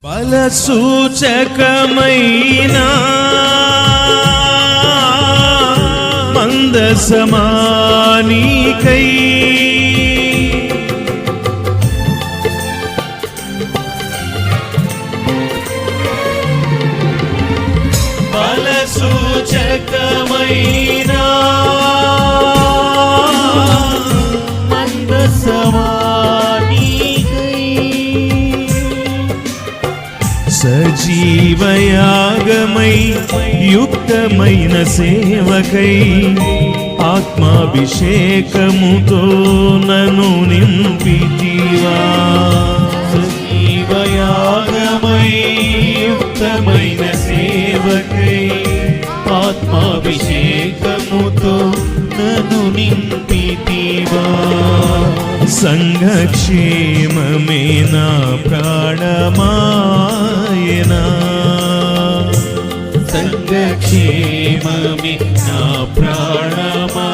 బల సూచకమైన మందసమానికై బల సూచకమైన సజీవయాగమై యుక్తమైన సేవకై ఆత్మాభిషేకముతో నన్ను నింపితివా. సజీవయాగమై యుక్తమైన సేవకై ఆత్మాభిషేకముతో నన్ను నింపితివా. సంఘక్షేమమే నా ప్రాణమాయనా, సంఘక్షేమమే నా ప్రాణమా